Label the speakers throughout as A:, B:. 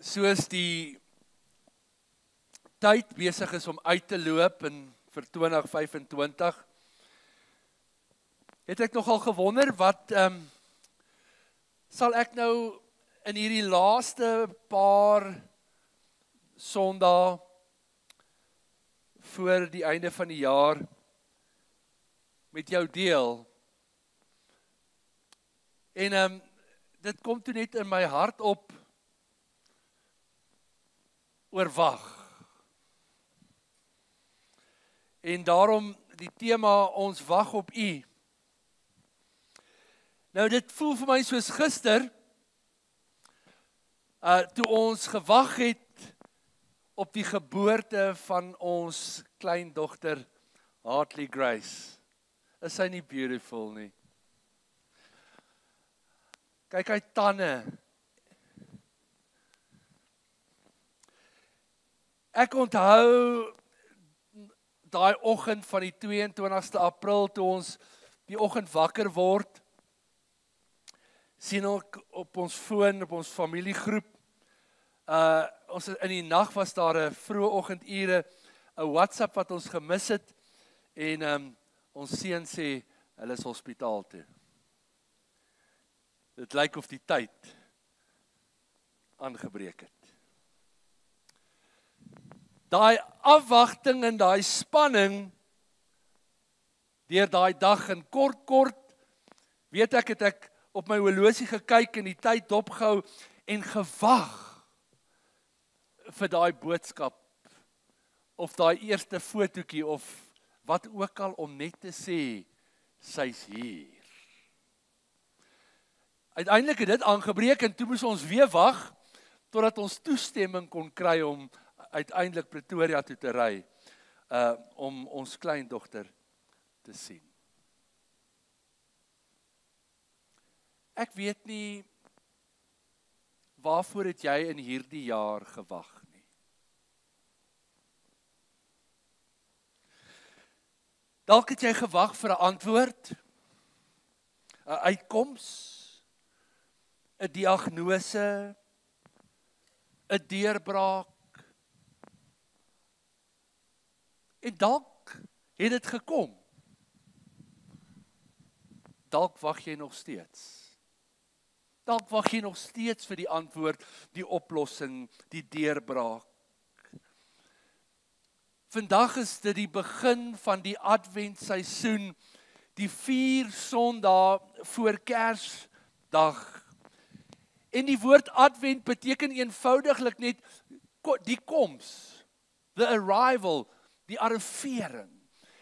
A: soos die tyd besig is om uit te loop in vir 2025, het ek nogal gewonder wat sal ek nou in hierdie laaste paar Sondae voor die einde van die jaar met jou deel. En dit kom toe net in my hart op oor wag. En daarom die tema ons wag op U. Nou dit voel vir my soos gister, toe ons gewag het op die geboorte van ons kleindogter Hartley Grace. Is sy nie beautiful nie? Kyk hy tande. Ek onthou daai oggend van die 22ste April toe ons die oggend wakker word, sien ek op ons foon, op ons familiegroep, ons in die nag was daar 'n vroeë oggendure 'n WhatsApp wat ons gemis het en ons seun sê hulle is hospitaal toe. Dit lyk of die tyd aangebreek het. Daai afwagting en daai spanning deur daai dag en kort weet ek het ek op my horlosie gekyk en die tyd dopgehou en gewag vir daai boodskap of daai eerste fotootjie of wat ook al om net te sê sy's hier. Uiteindelik het dit aangebreek en toe moes ons weer wag totdat ons toestemming kon kry om uiteindelik Pretoria toe te ry om ons kleindogter te sien. Ek weet nie waarvoor het jy in hierdie jaar gewag nie. Dalk het jy gewag vir 'n antwoord, 'n uitkoms, 'n diagnose, 'n deurbraak. En dalk het dit gekom. Dalk wag jy nog steeds. Dalk wag jy nog steeds vir die antwoord, die oplossing, die deurbraak. Vandag is dit die begin van die adventseisoen, die 4 Sondae voor Kersdag. En die woord advent beteken eenvoudiglik net die koms, the arrival, die arrivering.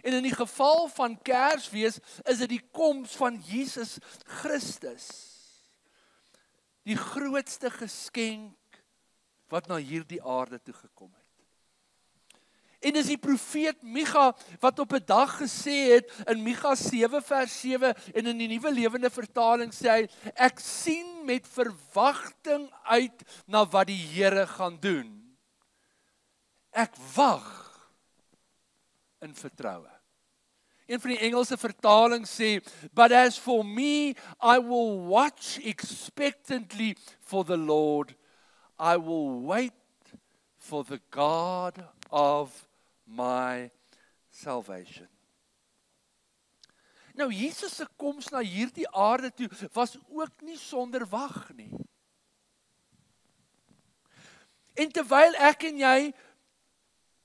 A: En in die geval van Kersfees is dit die koms van Jesus Christus. Die grootste geskenk wat na hierdie aarde toe gekom het. En dis die profeet Micha wat op 'n dag gesê het in Micha 7 vers 7 en in die Nuwe Lewende Vertaling sê hy, ek sien met verwagting uit na wat die Here gaan doen. Ek wag in vertroue. Een van die Engelse vertaling sê, but as for me, I will watch expectantly for the Lord. I will wait for the God of my salvation. Nou, Jesus se koms na hierdie aarde toe was ook nie sonder wag nie. En terwyl ek en jy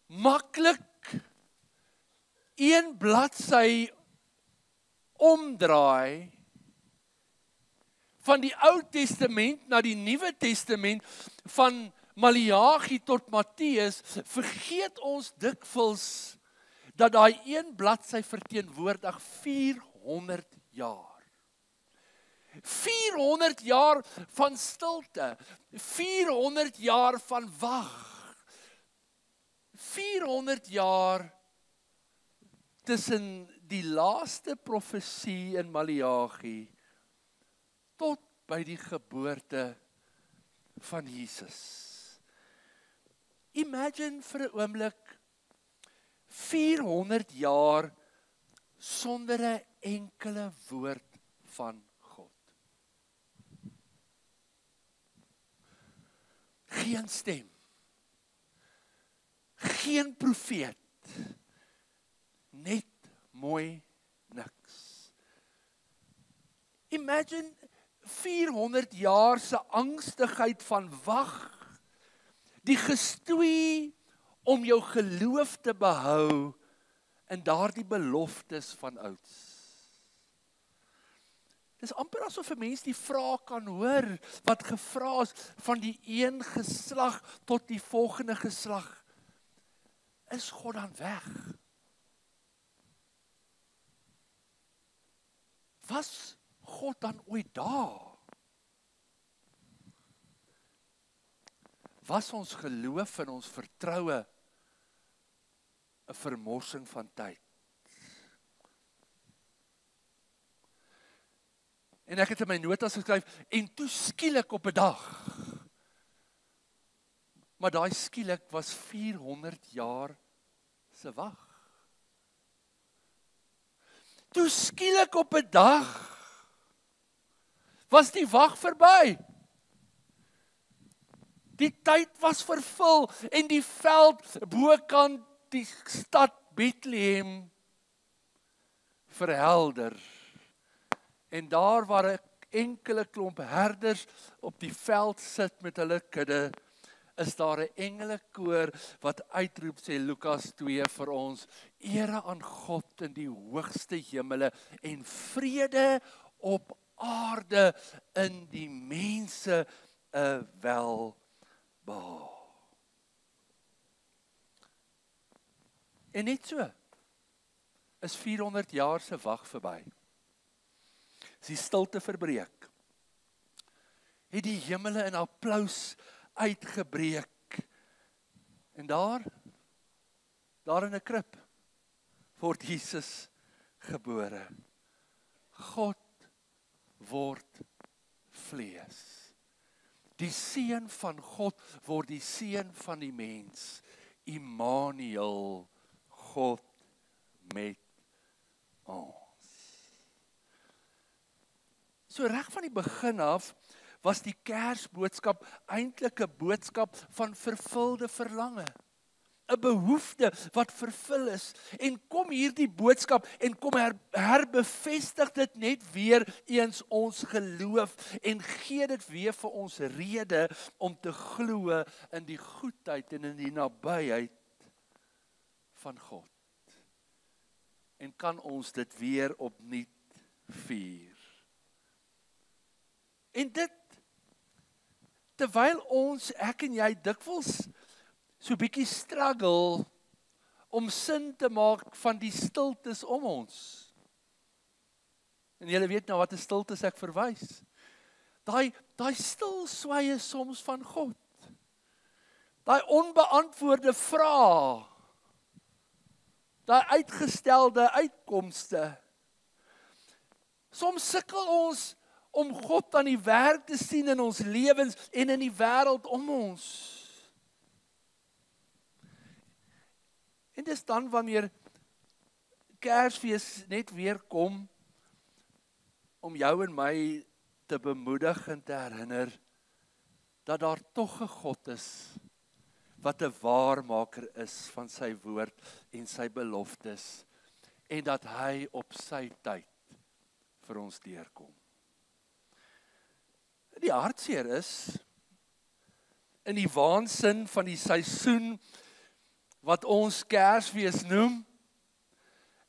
A: maklik een bladsy omdraai van die Ou Testament na die Nuwe Testament, van Maleagi tot Matteus, vergeet ons dikwels dat daai een bladsy verteenwoordig 400 jaar. 400 jaar van stilte, 400 jaar van wag, 400 jaar tussen die laaste profesie in Maleagi tot by die geboorte van Jesus. Imagine vir 'n oomblik 400 jaar sonder 'n enkele woord van God. Geen stem. Geen profeet. Net mooi niks. Imagine 400 jaar se angstigheid van wag. Die gestoei om jou geloof te behou in daardie beloftes van ouds. Dis amper asof 'n mens die vraag kan hoor wat gevra is van die een geslag tot die volgende geslag. Is God dan weg? Was God dan ooit daar? Was ons geloof en ons vertroue 'n vermorsing van tyd? En ek het in my notas geskryf, en toe skielik op 'n dag. Maar daai skielik was 400 jaar se wag. Toe skielik op 'n dag was die wag verby. Die tyd was vervul en die veld bokant die stad Bethlehem verhelder. En daar waar 'n enkele klomp herders op die veld sit met hulle kudde, is daar 'n engelekoor wat uitroep, sê Lukas 2 vir ons, ere aan God in die hoogste hemele en vrede op aarde in die mense 'n welbehae. En net so is 400 jaar se wag verby. Is die stilte verbreek. Het die hemele in applaus uitgebreek. En daar in 'n krib word Jesus gebore. God word vlees. Die seun van God word die seun van die mens. Immanuel, God met ons. So reg van die begin af was die Kersboodskap eintlik 'n boodskap van vervulde verlange. 'n Behoefte wat vervul is. En kom hierdie boodskap en kom herbevestig dit net weer eens ons geloof en gee dit weer vir ons rede om te glo in die goedheid en in die nabyheid van God. En kan ons dit weer opnuut vier. En dit, terwyl ons, ek en jy, dikwels so bietjie struggle om sin te maak van die stiltes om ons. En julle weet nou wat 'n stiltes ek verwys. Daai stil sweye soms van God. Daai onbeantwoorde vrae. Daai uitgestelde uitkomste. Soms sukkel ons om God aan die werk te sien in ons lewens en in die wêreld om ons. En dis dan wanneer Kersfees net weer kom om jou en my te bemoedig en te herinner dat daar tog 'n God is wat 'n waarmaker is van sy woord en sy beloftes en dat hy op sy tyd vir ons deurkom. Die hartseer is in die waansin van die seisoen wat ons Kersfees noem,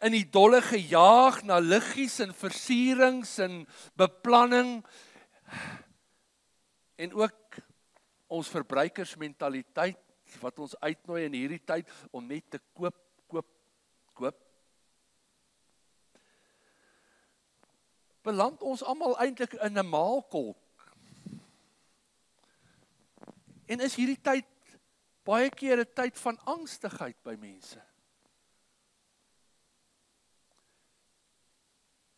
A: in die dolle gejaag na liggies en versierings en beplanning en ook ons verbruikersmentaliteit wat ons uitnooi in hierdie tyd om net te koop. Beland ons almal eintlik in 'n maalkolk. En is hierdie tyd baie keer 'n tyd van angstigheid by mense.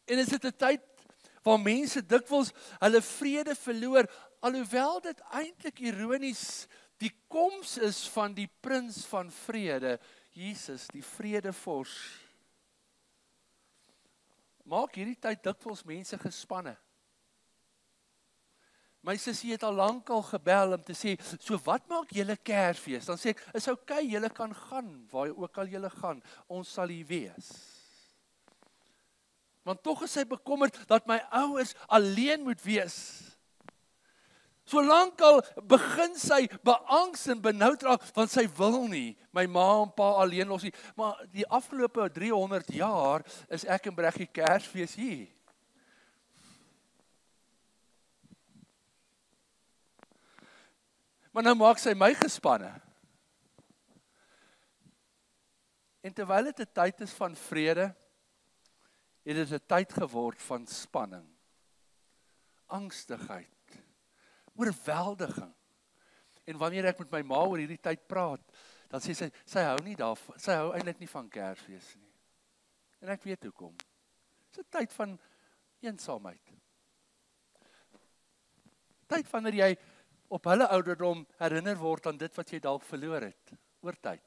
A: En is dit 'n tyd waar mense dikwels hulle vrede verloor, alhoewel dit eintlik ironies die koms is van die prins van vrede, Jesus, die vredevors. Maak hierdie tyd dikwels mense gespanne. My sussie het al lank al gebel om te sê, so wat maak julle Kersfees? Dan sê ek, is okay, julle kan gaan, waar ook al julle gaan, ons sal hier wees. Want tog is sy bekommerd dat my ouers alleen moet wees. Solank al begin sy beangs en benoud raak, want sy wil nie my ma en pa alleen los nie. Maar die afgelope 300 jaar is ek en Breggie Kersfees hier. Maar nou maak sy my gespanne. En terwyl dit 'n tyd is van vrede, het dit 'n tyd geword van spanning, angstigheid, oorweldiging. En wanneer ek met my ma oor hierdie tyd praat, dan sê sy hou nie daarvan, sy hou eintlik nie van Kersfees nie. En ek weet hoekom. Dit is 'n tyd van eensaamheid. Tyd wanneer jy op hulle ouderdom herinner word aan dit wat jy dalk verloor het, oor tyd.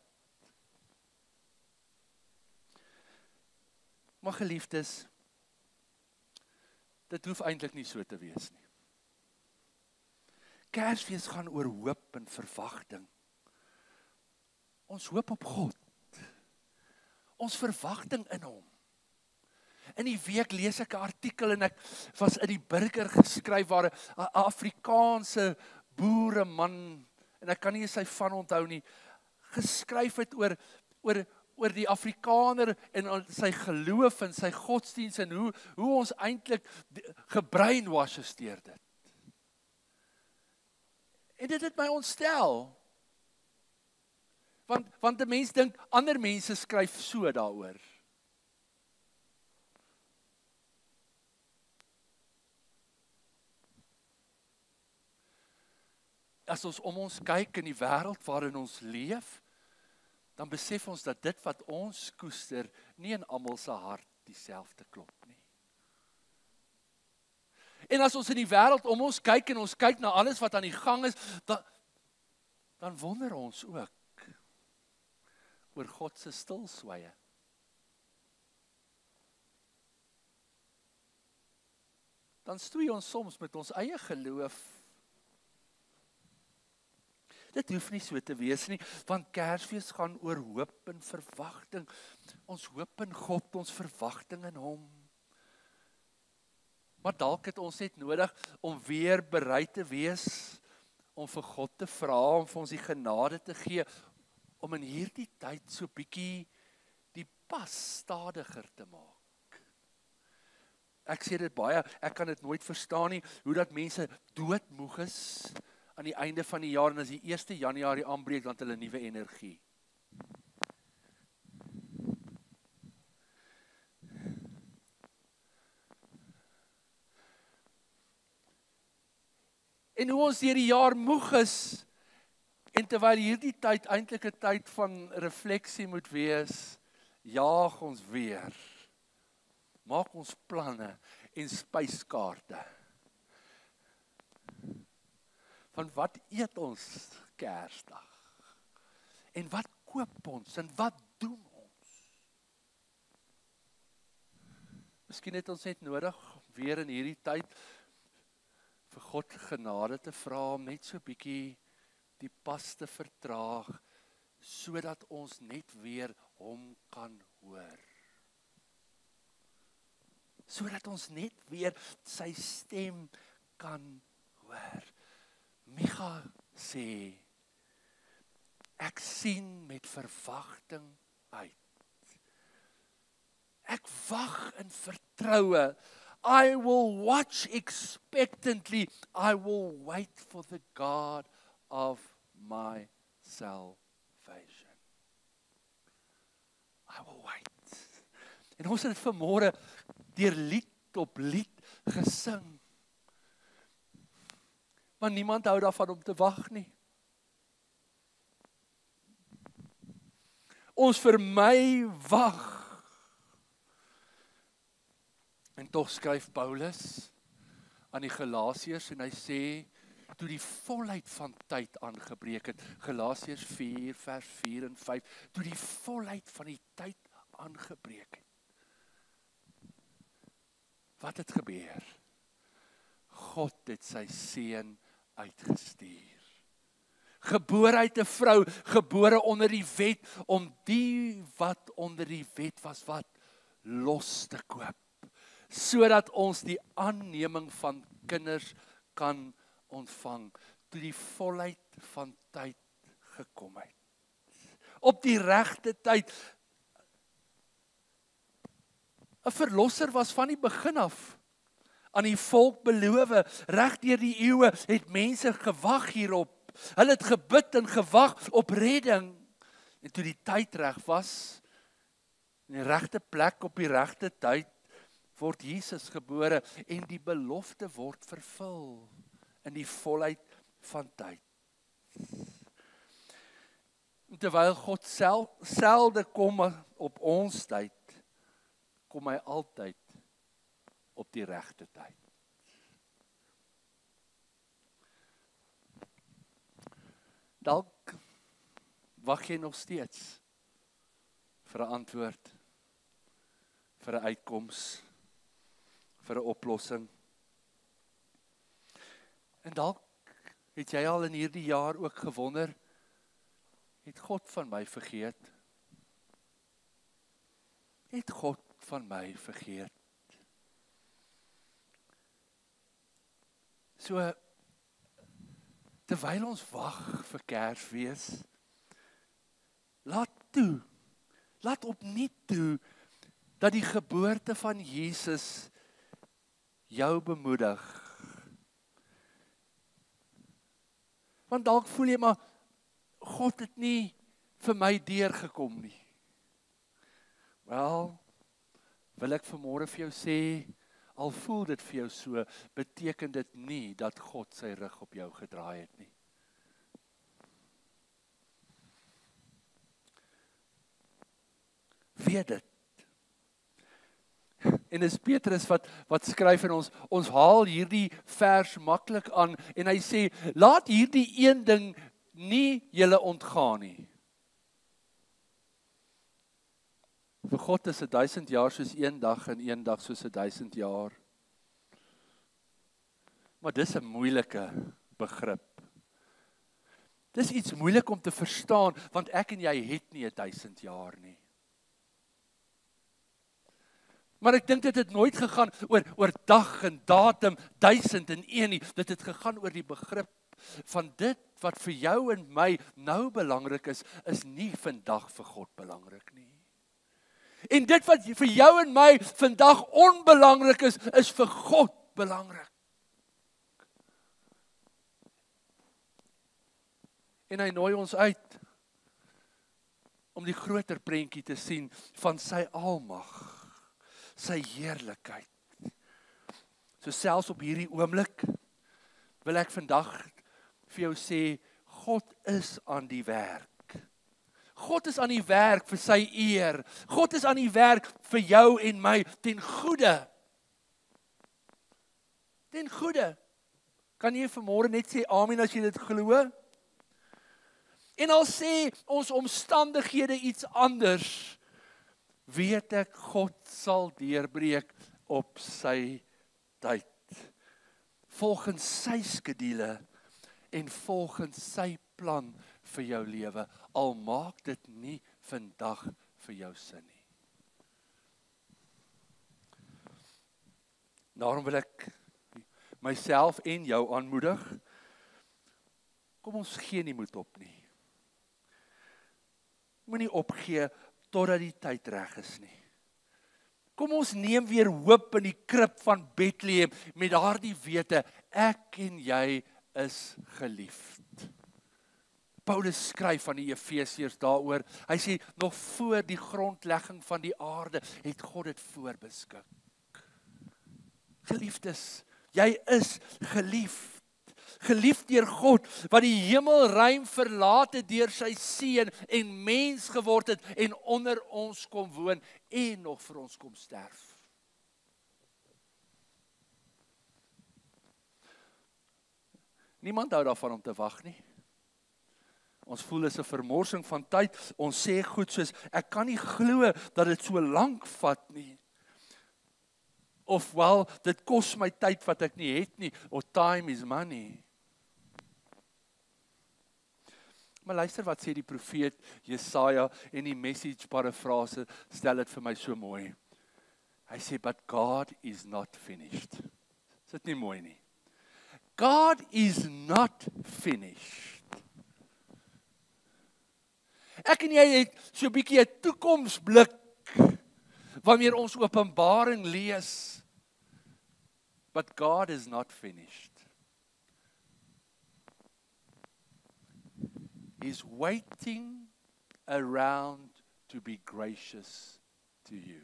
A: Maar geliefdes, dit hoef eintlik nie so te wees nie. Kersfees gaan oor hoop en verwagting. Ons hoop op God. Ons verwagting in hom. In die week lees ek 'n artikel en ek was in die Burger geskryf waar 'n Afrikaanse boereman, en ek kan nie sy van onthou nie, geskryf het oor die Afrikaner en sy geloof en sy godsdienst en hoe ons eintlik gebrainwash is deur dit. En dit het my ontstel. Want 'n mens dink ander mense skryf so daaroor. As ons om ons kyk in die wêreld waarin ons leef, dan besef ons dat dit wat ons koester nie in almal se hart dieselfde klop nie. En as ons in die wêreld om ons kyk en ons kyk na alles wat aan die gang is, dan wonder ons ook oor God se stilswye. Dan stoei ons soms met ons eie geloof. Dit hoef nie so te wees nie, want Kersfees gaan oor hoop en verwagting. Ons hoop in God, ons verwagting in hom. Maar dalk het ons net nodig om weer bereid te wees, om vir God te vra, om vir ons die genade te gee, om in hierdie tyd so bietjie die pas stadiger te maak. Ek sê dit baie, ek kan dit nooit verstaan nie, hoe dat mense doodmoeg is, aan die einde van die jaar, en as die 1 Januarie aanbreek, dan het hulle nuwe energie. En hoe ons deur die jaar moeg is, en terwyl hierdie tyd eintlik 'n tyd van refleksie moet wees, jaag ons weer. Maak ons planne en spyskaarte. Van wat eet ons Kersdag? En wat koop ons? En wat doen ons? Miskien het ons net nodig, weer in hierdie tyd, vir God genade te vra, om net so bietjie die pas te vertraag, sodat ons net weer hom kan hoor. Sodat ons net weer sy stem kan hoor. Micha sê, ek sien met verwagting uit. Ek wag in vertroue. I will watch expectantly. I will wait for the God of my salvation. I will wait. En ons het vanmôre deur lied op lied gesing. Maar niemand hou daarvan om te wag nie. Ons vermy wag. En tog skryf Paulus aan die Galasiërs en hy sê, toe die volheid van tyd aangebreek het, Galasiërs 4 vers 4 en 5, toe die volheid van die tyd aangebreek het. Wat het gebeur? God het sy seun uitgestuur. Gebore uit 'n vrou, gebore onder die wet, om die wat onder die wet was, wat los te koop, sodat ons die aanneming van kinders kan ontvang, toe die volheid van tyd gekom het. Op die regte tyd. 'n Verlosser was van die begin af aan die volk beloof. Reg deur die eeue het mense gewag hierop. Hulle het gebid en gewag op redding. En toe die tyd reg was, in die regte plek op die regte tyd, word Jesus gebore en die belofte word vervul in die volheid van tyd. En terwyl God selde kom op ons tyd, kom hy altyd op die regte tyd. Dalk wag jy nog steeds vir 'n antwoord, vir 'n uitkoms, vir 'n oplossing. En dalk het jy al in hierdie jaar ook gewonder, het God van my vergeet? Het God van my vergeet? So, terwyl ons wag vir Kersfees, laat opnuut toe, dat die geboorte van Jesus jou bemoedig. Want dalk voel jy maar, God het nie vir my deurgekom nie. Wel, wil ek vanmôre vir jou sê, al voel dit vir jou so, beteken dit nie dat God sy rug op jou gedraai het nie. Weet dit. En dis Petrus wat skryf in ons haal hierdie vers maklik aan, en hy sê, laat hierdie een ding nie julle ontgaan nie. Vir God is 1000 jaar soos een dag, en een dag soos 1000 jaar. Maar dis 'n moeilike begrip. Dis iets moeilik om te verstaan, want ek en jy het nie 1000 jaar nie. Maar ek dink dit het nooit gegaan oor dag en datum, 1001 nie. Dit het gegaan oor die begrip van dit wat vir jou en my nou belangrik is nie vandag vir God belangrik nie. En dit wat vir jou en my vandag onbelangrik is vir God belangrik. En hy nooi ons uit om die groter prentjie te sien van sy almag, sy heerlikheid. So selfs op hierdie oomblik wil ek vandag vir jou sê, God is aan die werk. God is aan die werk vir sy eer. God is aan die werk vir jou en my ten goeie. Ten goeie. Kan jy vanmôre net sê amen as jy dit glo? En al sê ons omstandighede iets anders, weet ek God sal deurbreek op sy tyd. Volgens sy skedule en volgens sy plan vir jou lewe, al maak dit nie vandag vir jou sin nie. Daarom wil ek myself en jou aanmoedig, kom ons gee nie moed op nie. Moenie opgee totdat die tyd reg is nie. Kom ons neem weer hoop in die krib van Bethlehem met daardie wete, ek en jy is geliefd. Paulus skryf aan die Efesiërs daaroor, hy sê, nog voor die grondlegging van die aarde, het God dit voorbeskik. Geliefdes, jy is geliefd. Geliefd deur God, wat die hemelruim verlaat het deur sy seun en mens geword het en onder ons kom woon en nog vir ons kom sterf. Niemand hou daarvan om te wag nie. Ons voel is 'n vermorsing van tyd. Ons sê goed soos, ek kan nie glo dat dit so lank vat nie. of wel, dit kos my tyd wat ek nie het nie, or time is money. Maar luister wat sê die profeet Jesaja en die message parafrase stel dit vir my so mooi. Hy sê, but God is not finished. Is dit nie mooi nie? God is not finished. Ek en jy het so 'n bietjie 'n toekomsblik wanneer ons Openbaring lees. But God is not finished. He's waiting around to be gracious to you.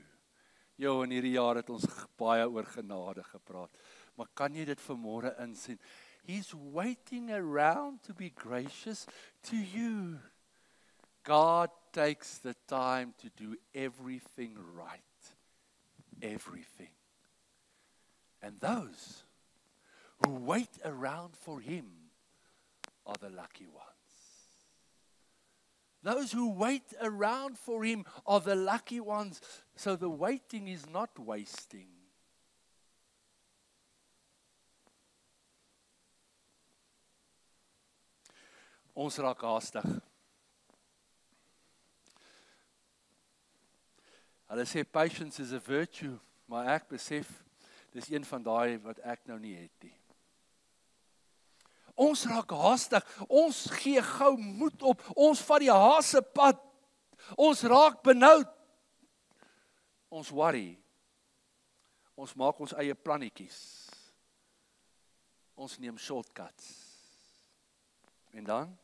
A: Jo, in hierdie jaar het ons baie oor genade gepraat. Maar kan jy dit vanmôre insien? He's waiting around to be gracious to you. God takes the time to do everything right. Everything. And those who wait around for Him are the lucky ones. Those who wait around for Him are the lucky ones. So the waiting is not wasting. Ons raak haastig. Hulle sê patience is a virtue, maar ek besef dis een van daai wat ek nou nie het nie. Ons raak haastig, ons gee gou moed op, ons vat die haase pad, ons raak benoud, ons worry, ons maak ons eie plannetjies, ons neem shortcuts, en dan,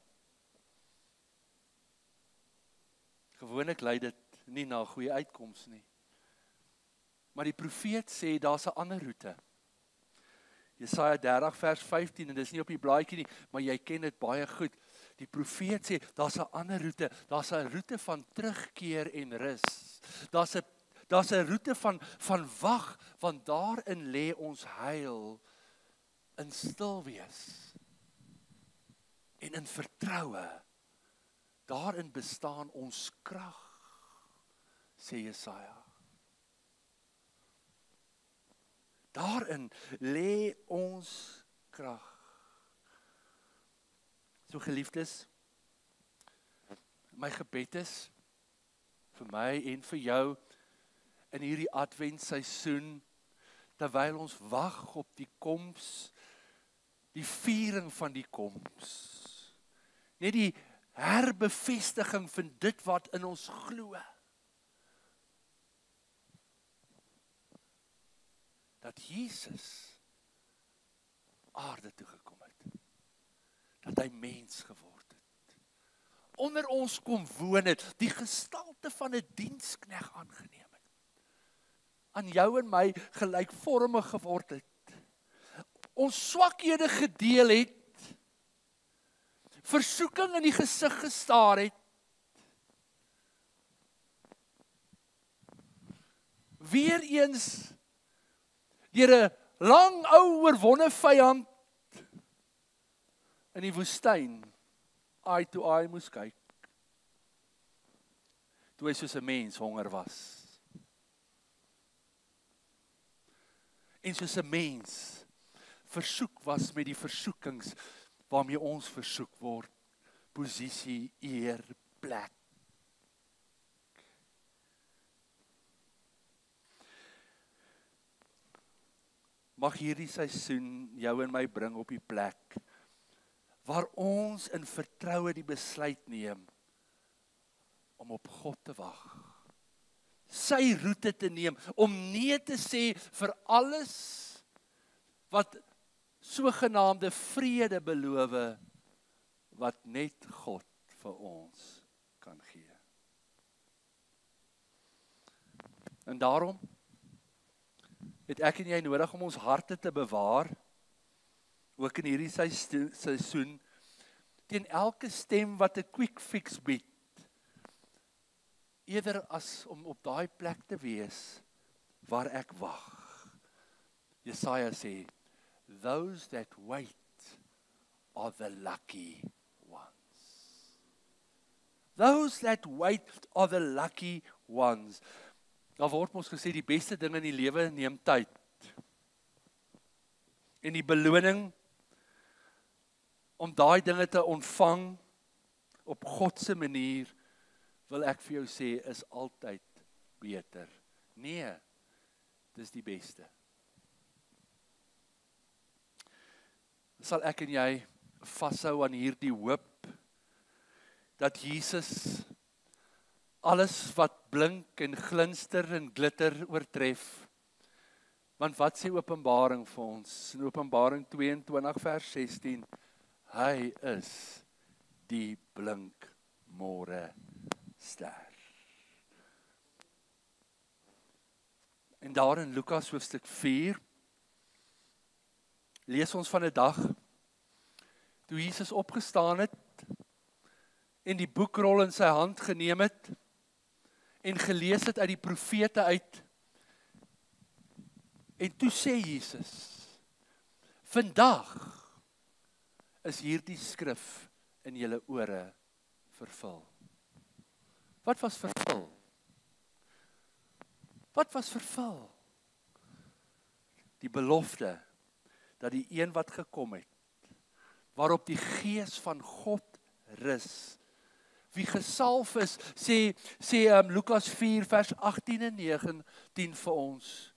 A: gewoonlik lei dit nie na 'n goeie uitkoms nie, maar die profeet sê daar's 'n ander roete. Jesaja 30 vers 15 en dis nie op die blaadjie nie, maar jy ken dit baie goed. Die profeet sê daar's 'n ander roete, daar's 'n roete van terugkeer en rus. Daar's 'n roete van wag, want daarin lê ons heil in stil wees en in vertroue. Daarin bestaan ons krag, sê Jesaja. Daarin lê ons krag. So geliefdes, my gebed is vir my en vir jou in hierdie adventseisoen, terwyl ons wag op die koms, die viering van die koms, net die herbevestiging van dit wat in ons glo, dat Jesus aarde toe gekom het, dat hy mens geword het, onder ons kom woon het, die gestalte van 'n dienskneg aangeneem het, aan jou en my gelykvormig geword het, ons swakhede gedeel het, versoeking in die gesig gestaar het, weer eens deur 'n lang ou oorwonne vyand in die woestyn eye to eye moes kyk, toe hy soos 'n mens honger was, en soos 'n mens versoek was met die versoekings waarmee ons versoek word, posisie, eer, plek. Mag hierdie seisoen jou en my bring op die plek, waar ons in vertroue die besluit neem, om op God te wag, sy roete te neem, om nee te sê vir alles, wat sogenaamde vrede beloof, wat net God vir ons kan gee. En daarom het ek en jy nodig om ons harte te bewaar, ook in hierdie seisoen, teen elke stem wat 'n quick fix bied, eerder as om op daai plek te wees, waar ek wag. Jesaja sê, those that wait are the lucky ones. Those that wait are the lucky ones. Daar word ons gesê, die beste ding in die lewe neem tyd. En die beloning om daai dinge te ontvang op God se manier, wil ek vir jou sê, is altyd beter. Nee, dis die beste. Sal ek en jy vashou aan hierdie hoop, dat Jesus alles wat blink en glinster en glitter oortref. Want wat sê Openbaring vir ons? In Openbaring 22 vers 16, hy is die blink môre ster. En daar in Lukas hoofstuk 4 lees ons van 'n dag toe Jesus opgestaan het en die boekrol in sy hand geneem het en gelees het uit die profete uit. En toe sê Jesus, vandag is hierdie skrif in julle ore vervul. Wat was vervul? Wat was vervul? Die belofte dat die een wat gekom het, waarop die Gees van God rus, wie gesalf is, sê Lukas 4 vers 18 en 19 vir ons,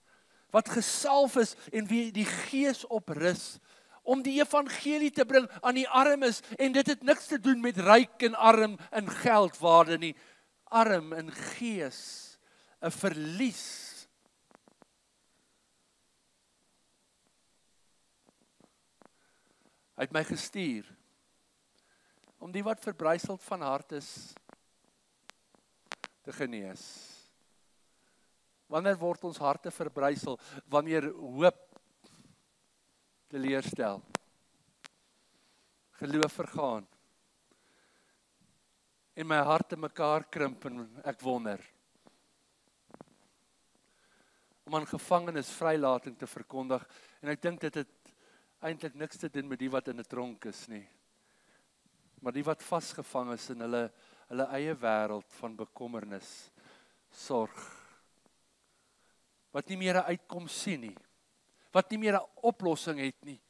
A: wat gesalf is en wie die Gees op rus, om die evangelie te bring aan die armes, en dit het niks te doen met ryk en arm in geldwaarde nie, arm in gees, 'n verlies. Hy het my gestuur om die wat verbryseld van hart is te genees. Wanneer word ons harte verbrysel? Wanneer hoop teleurstel, geloof vergaan en my hart in mekaar krimp en ek wonder om aan gevangenes vrylating te verkondig, en ek dink dit het eintlik niks te doen met die wat in 'n tronk is nie, maar die wat vasgevang is in hulle eie wêreld van bekommernis, sorg, wat nie meer 'n uitkoms sien nie, wat nie meer 'n oplossing het nie.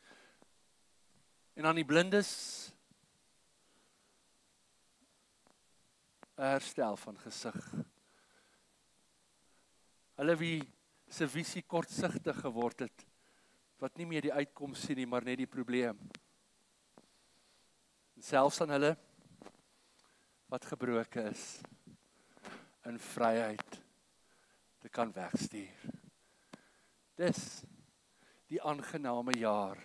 A: En aan die blindes 'n herstel van gesig. Hulle wie se visie kortsigtig geword het, wat nie meer die uitkoms sien nie, maar net die probleem. En selfs aan hulle wat gebroken is, in vryheid te kan wegstuur. Dis die aangename jaar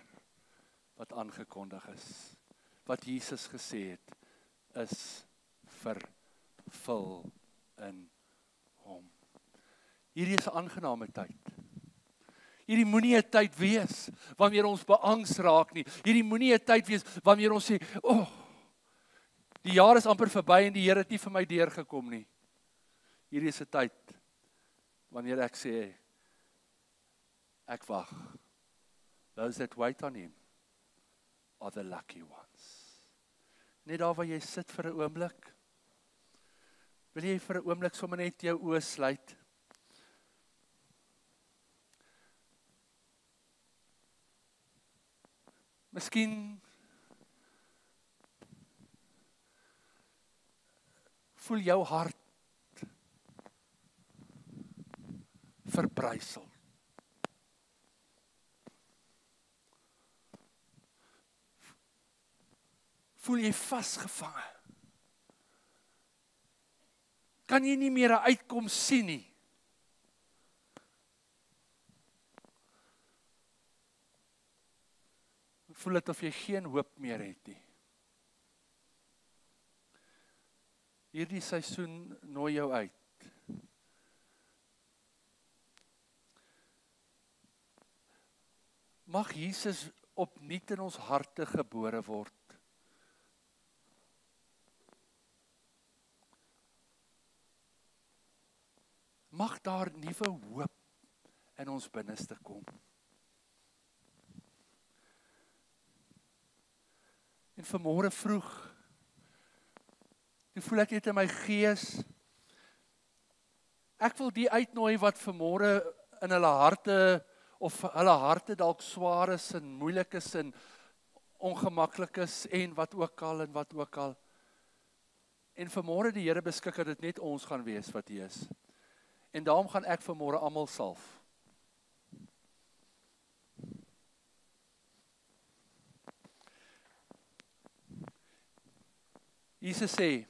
A: wat aangekondig is, wat Jesus gesê het, is vervul in hom. Hierdie is 'n aangename tyd. Hierdie moenie 'n tyd wees wanneer ons beangs raak nie. Hierdie moenie 'n tyd wees wanneer ons sê, die jaar is amper verby en die Here het nie vir my deurgekom nie. Hierdie is 'n tyd wanneer ek sê, ek wag. Those that wait on him are the lucky ones. Net daar waar jy sit vir 'n oomblik, wil jy vir 'n oomblik sommer net jou oë sluit. Miskien voel jou hart verbrysel. Voel jy vasgevange? Kan jy nie meer 'n uitkoms sien nie? Voel dit of jy geen hoop meer het nie. Hierdie seisoen nooi jou uit. Mag Jesus opnuut in ons harte gebore word. Mag daar nuwe hoop in ons binneste kom. En vanmôre vroeg, toe voel ek net in my gees, ek wil die uitnooi wat vanmôre in hulle harte of hulle harte dalk swaar is en moeilik is en ongemaklik is en wat ook al. En vanmôre die Here beskik dat dit net ons gaan wees wat hier is. En daarom gaan ek vanmôre almal salf. Jesus sê,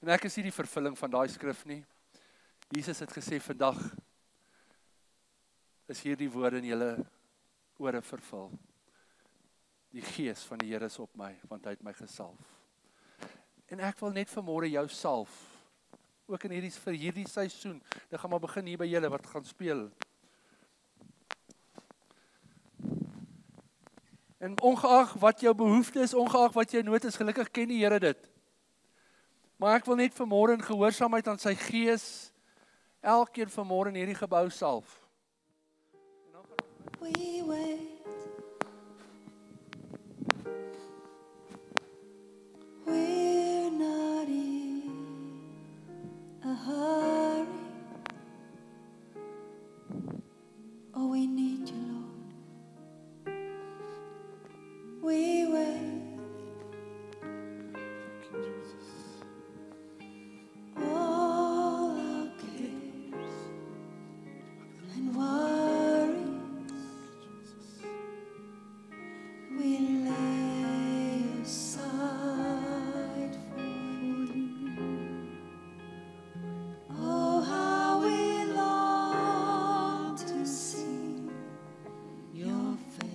A: en ek is nie die vervulling van daai skrif nie. Jesus het gesê, vandag is hierdie woorde in julle ore vervul. Die gees van die Here is op my, want hy het my gesalf. En ek wil net vanmôre jou salf, ook in vir hierdie seisoen. Dit gaan maar begin hier by julle wat gaan speel. En ongeag wat jou behoefte is, ongeag wat jou nood is, gelukkig ken die Here dit. Maar ek wil net vanmôre in gehoorsaamheid aan sy gees, elkeen vanmôre in hierdie gebou salf.
B: We wait. We're not in a hurry. Oh, we need you, Lord. We wait. All our cares and worries we lay aside for you. Oh, how we long to see your face.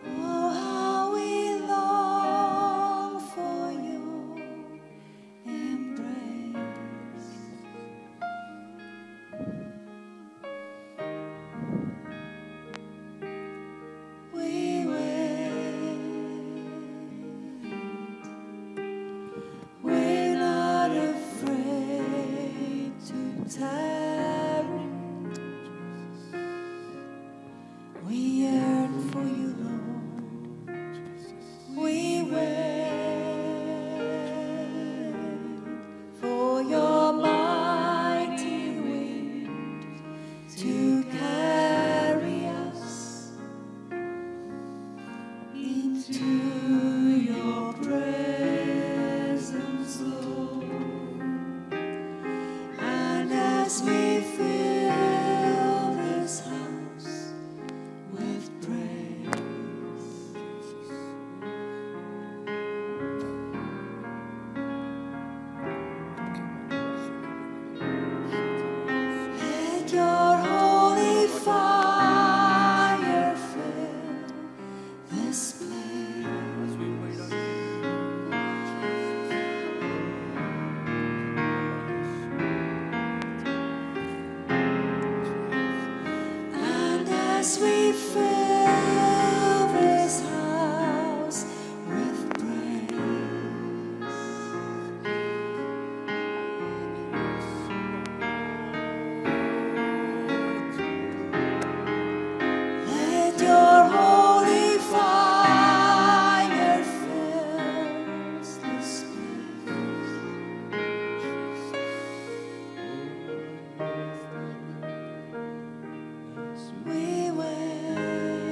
B: Oh, how we long for your embrace. We wait. We're not afraid to tarry. We yearn for you, Lord. We wait for your mighty wind to carry us into your presence, Lord. And as we fill this house with praise, let your holy fire fill this place.
A: As we wait on
B: And as we fill this house with praise, let your holy fire fill this place. We wait.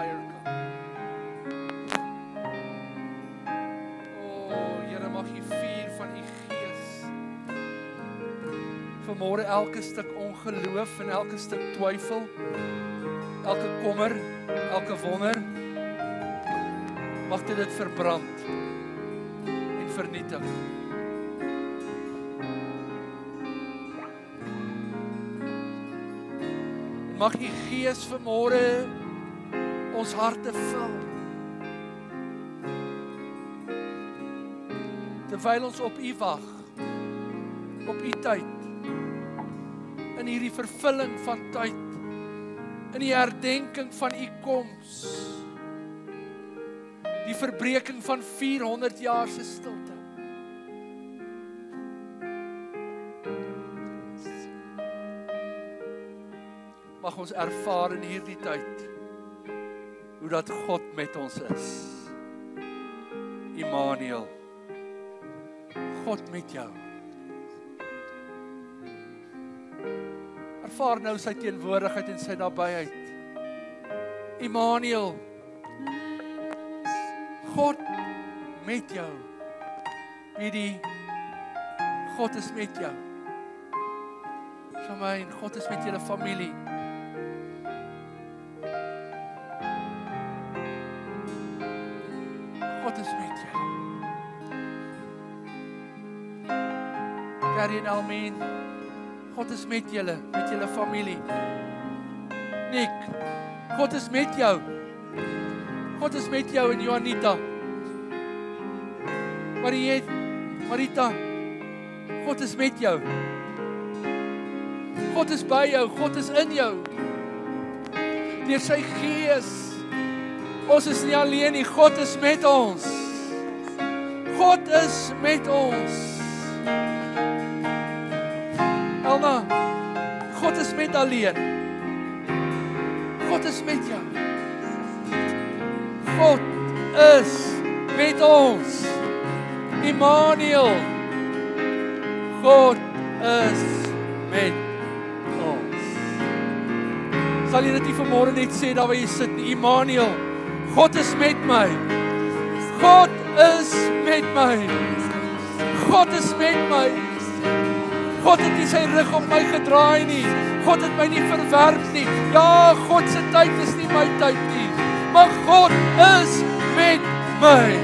A: fire come. Here mag U vuur van U Gees vanmôre elke stuk ongeloof en elke stuk twyfel, elke kommer, elke wonder, mag dit verbrand en vernietig. En mag U Gees vanmôre ons harte vul. Terwyl ons op U wag, op U tyd, in hierdie vervulling van tyd, in die herdenking van U koms, die verbreeking van 400 jaar se stilte. Mag ons ervaar in hierdie tyd, hoe dat God met ons is. Immanuel. God met jou. Ervaar nou sy teenwoordigheid en sy nabyheid. Immanuel. God met jou. Weet jy, God is met jou. Shamain, God is met julle familie. God is met jou. Gary en Almeen, God is met julle familie. Nick, God is met jou. God is met jou en Juanita. Marita, God is met jou. God is by jou, God is in jou. Deur sy Gees. Ons is nie alleen nie, God is met ons. God is met ons. Elna, God is met alleen. God is met jou. God is met ons. Immanuel. God is met ons. Sal jy dit nie vanmôre net sê daar waar jy sit nie? Immanuel. God is met my. God is met my. God is met my. God het nie sy rug op my gedraai nie. God het my nie verwerp nie. Ja, God se tyd is nie my tyd nie. Maar God is met my.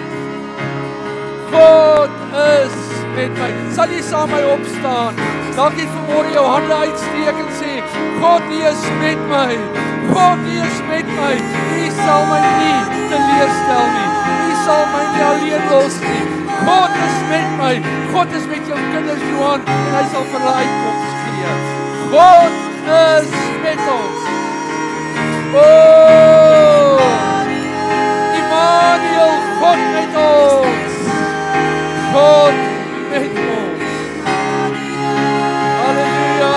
A: God is met my. Sal jy saam my opstaan? Dalk jy vanmôre jou hande uitsteek en sê, God, U is met my. God, U is met my. U sal my nie teleurstel nie. U sal my nie alleen los nie. God is met my. God is met jou kinders, Johan, en hy sal vir hulle uitkoms gee. God is met ons. Oh! Immanuel, God met ons. God met ons. Halleluja!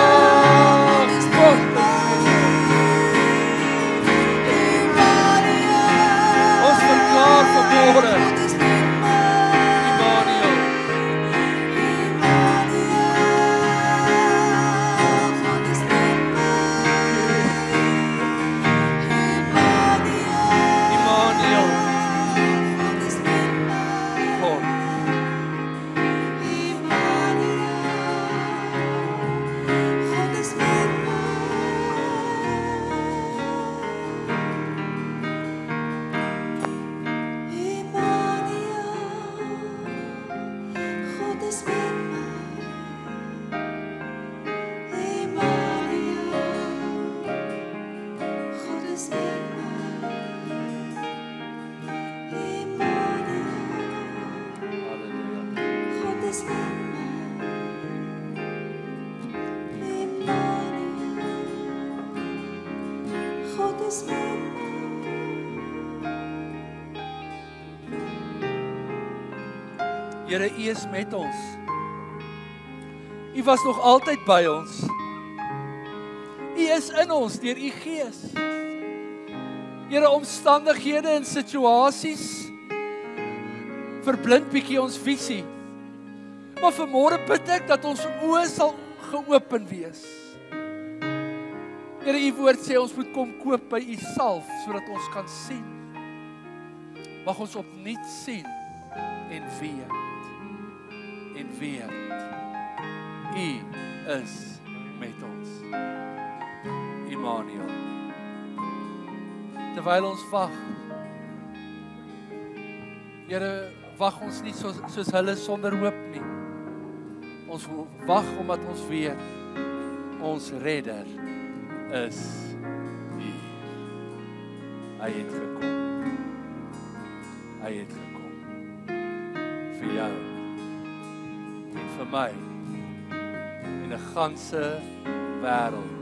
A: God is met ons. Ons verklaar vanmôre. Here, U is met ons. U was nog altyd by ons. U is in ons deur U Gees. Here, omstandighede en situasies verblind bietjie ons visie. Maar vanmôre bid ek dat ons oë sal geopen wees. Here, u woord sê ons moet kom koop by u salf sodat ons kan sien. Mag ons opnuut sien en weet. En weet. U is met ons. Immanuel. Terwyl ons wag. Here, wag ons nie soos hulle sonder hoop nie. Ons wag omdat ons weet ons redder is hier. Hy het gekom. Hy het gekom. Vir jou. En vir my. En 'n ganse wêreld